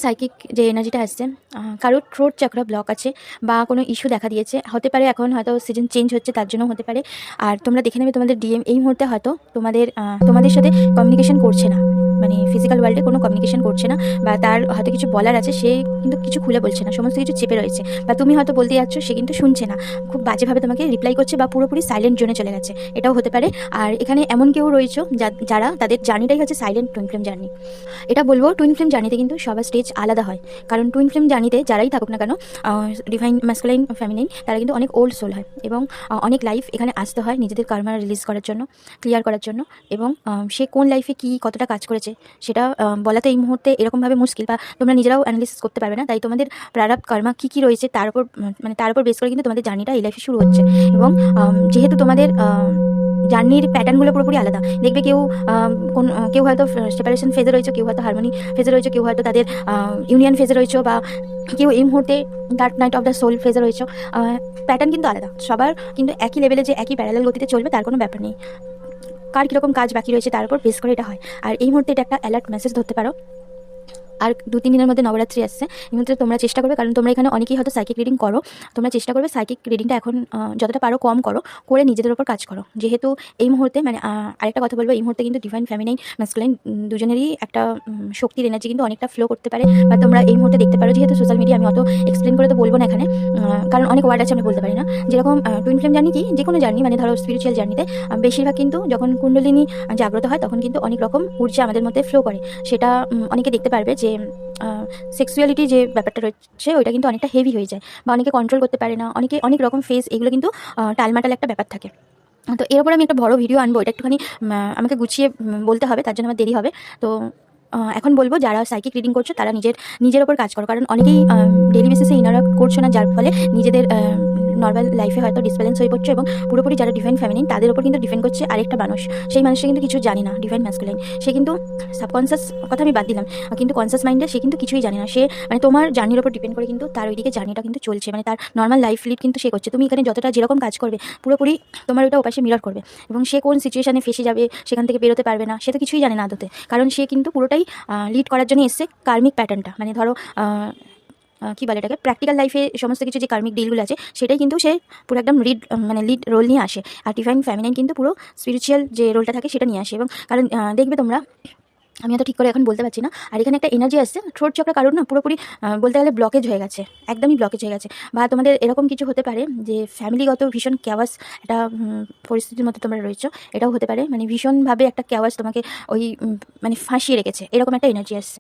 Psychic যে এনার্জিটা আসছে, কারোর থ্রোট চাকরা ব্লক আছে বা কোনো ইস্যু দেখা দিয়েছে, হতে পারে এখন হয়তো সিজন চেঞ্জ হচ্ছে তার জন্য হতে পারে। আর তোমরা দেখে নেবে তোমাদের ডিএম এই মুহূর্তে হয়তো তোমাদের সাথে কমিউনিকেশন করছে না, মানে ফিজিক্যাল ওয়ার্ল্ডে কোনো কমিউনিকেশন করছে না, বা তার হয়তো কিছু বলার আছে, সে কিন্তু কিছু খুলে বলছে না, সমস্ত কিছু চেপে রয়েছে, বা তুমি হয়তো বলতে যাচ্ছ সে কিন্তু শুনছে না, খুব বাজেভাবে তোমাকে রিপ্লাই করছে বা পুরোপুরি সাইলেন্ট জোনে চলে গেছে, এটাও হতে পারে। আর এখানে এমন কেউ রয়েছে যারা তাদের জার্নিটাই হচ্ছে সাইলেন্ট টুইন ফ্লেম জার্নি। এটা বলবো টুইন ফ্লেম জার্নিতে কিন্তু সবার স্টেজ আলাদা হয়, কারণ টুইন ফ্লেম জার্নিতে যারাই থাকুক না কেন, ডিভাইন ম্যাসকুলাইন ফেমিনাইন, তারা কিন্তু অনেক ওল্ড সোল হয় এবং অনেক লাইফ এখানে আসতে হয় নিজেদের কর্মা রিলিজ করার জন্য, ক্লিয়ার করার জন্য। এবং সে কোন লাইফে কী কতটা কাজ করেছে সেটা বলাতে এই মুহূর্তে এরকমভাবে মুশকিল, বা তোমরা নিজেরাও অ্যানালিসিস করতে পারবে না। তাই তোমাদের প্রারব্ধ কর্মা কী রয়েছে তার উপর তার উপর বেস করে কিন্তু তোমাদের জার্নিটা এই লাইফে শুরু হচ্ছে। এবং যেহেতু তোমাদের জার্নির প্যাটার্নগুলো পুরোপুরি আলাদা, দেখবে কেউ হয়তো সেপারেশন ফেজে রয়েছে, কেউ হয়তো হারমোনি ফেজে রয়েছে, কেউ হয়তো তাদের ইউনিয়ন ফেজে রয়েছে, বা কেউ এই মুহূর্তে dark night of the soul ফেজে রয়েছে। প্যাটার্ন কিন্তু আলাদা, সবার কিন্তু একই লেভেলে যে একই প্যারালাল গতিতে চলবে তার কোনো ব্যাপার নেই। কার কীরকম কাজ বাকি রয়েছে তার উপর বেস করে এটা হয়। আর এই মুহূর্তে এটা একটা অ্যালার্ট মেসেজ ধরতে পারো। আর 2-3 দিনের মধ্যে নবরাত্রি আসছে, এই মুহূর্তে তোমরা চেষ্টা করবে, কারণ তোমরা এখানে অনেকেই হয়তো সাইকিক রিডিং করো, তোমরা চেষ্টা করবে সাইকিক রিডিংটা এখন যতটা পারো কম করে নিজেদের উপর কাজ করো। যেহেতু এই মুহূর্তে আরেকটা কথা বলবো, এই মুহূর্তে কিন্তু ডিভাইন ফেমিনাইন ম্যাসকুলাইন দুজনেরই একটা শক্তির এনার্জি কিন্তু অনেকটা ফ্লো করতে পারে, বা তোমরা এই মুহূর্তে দেখতে পারো। যেহেতু সোশ্যাল মিডিয়া আমি অত এক্সপ্লেন করে তো বলবো না এখানে, কারণ অনেক ওয়ার্ড আছে আমি বলতে পারি না। যেরকম টুইন ফ্লেম জার্নি কি যে কোনো জার্নি, ধরো স্পিরিচুয়াল জার্নিতে বেশিরভাগ কিন্তু যখন কুণ্ডলিনী জাগ্রত হয় তখন কিন্তু অনেক রকম ঊর্জা আমাদের মধ্যে ফ্লো করে। সেটা অনেকে দেখতে পারবে যে সেক্সুয়ালিটি যে ব্যাপারটা রয়েছে ওইটা কিন্তু অনেকটা হেভি হয়ে যায়, বা অনেকে কন্ট্রোল করতে পারে না, অনেকে অনেক রকম ফেস, এগুলো কিন্তু টালমাটাল একটা ব্যাপার থাকে। তো এর উপর আমি একটা বড় ভিডিও আনবো, এটা একটুখানি আমাকে গুছিয়ে বলতে হবে, তার জন্য আমার দেরি হবে। তো এখন বলবো যারা সাইকিক রিডিং করছো তারা নিজের ওপর কাজ করো, কারণ অনেকেই ডেইলি বেসিসে ইন্টারাক্ট করছো না, যার ফলে নিজেদের নর্মাল লাইফে হয়তো ডিসব্যালেন্স হয়ে পড়ছো। এবং পুরোপুরি যারা ডিভাইন ফেমিনিন তাদের ওপর কিন্তু ডিপেন্ড করছে আরেকটা মানুষ, সেই মানুষটা কিন্তু কিছু জানে না, ডিভাইন ম্যাসকুলাইন। সে কিন্তু সাবকনসিয়াস কথা আমি বাদ দিলাম, কিন্তু কনসিয়াস মাইন্ডে সে কিন্তু কিছুই জানে না। সে তোমার জার্নির ওপর ডিপেন্ড করে কিন্তু তার ওইদিকে জার্নিটা কিন্তু চলছে, তার নর্মাল লাইফ লিড কিন্তু সে করছে। তুমি এখানে যতটা যেরকম কাজ করবে পুরোপুরি তোমার ওটা ওপাশে মিরর করবে, এবং সে কোন সিচুয়েশানে ফেসে যাবে, সেখান থেকে বেরোতে পারবে না, সে তো কিছুই জানে না আদতে, কারণ সে কিন্তু পুরোটাই লিড করার জন্য এসছে কার্মিক প্যাটার্নটা, ধরো কী বলে এটাকে, প্র্যাকটিক্যাল লাইফে সমস্ত কিছু যে কার্মিক ডিলগুলো আছে সেটাই কিন্তু সে পুরো একদম লিড রোল নিয়ে আসে। আর ডিভাইন ফেমিনাইন কিন্তু পুরো স্পিরিচুয়াল যে রোলটা থাকে সেটা নিয়ে আসে। এবং কারণ দেখবে তোমরা, আমি এত ঠিক করে এখন বলতে পারছি না। আর এখানে একটা এনার্জি আসছে, থ্রোট চক্র কারণ না পুরোপুরি বলতে গেলে ব্লকেজ হয়ে গেছে, একদমই ব্লকেজ হয়ে গেছে। বা তোমাদের এরকম কিছু হতে পারে যে ফ্যামিলিগত ভীষণ ক্যাওয়াস একটা পরিস্থিতির মধ্যে তোমরা রয়েছো, এটাও হতে পারে। ভীষণভাবে একটা ক্যাওয়াস তোমাকে ওই ফাঁসিয়ে রেখেছে, এরকম একটা এনার্জি আসছে।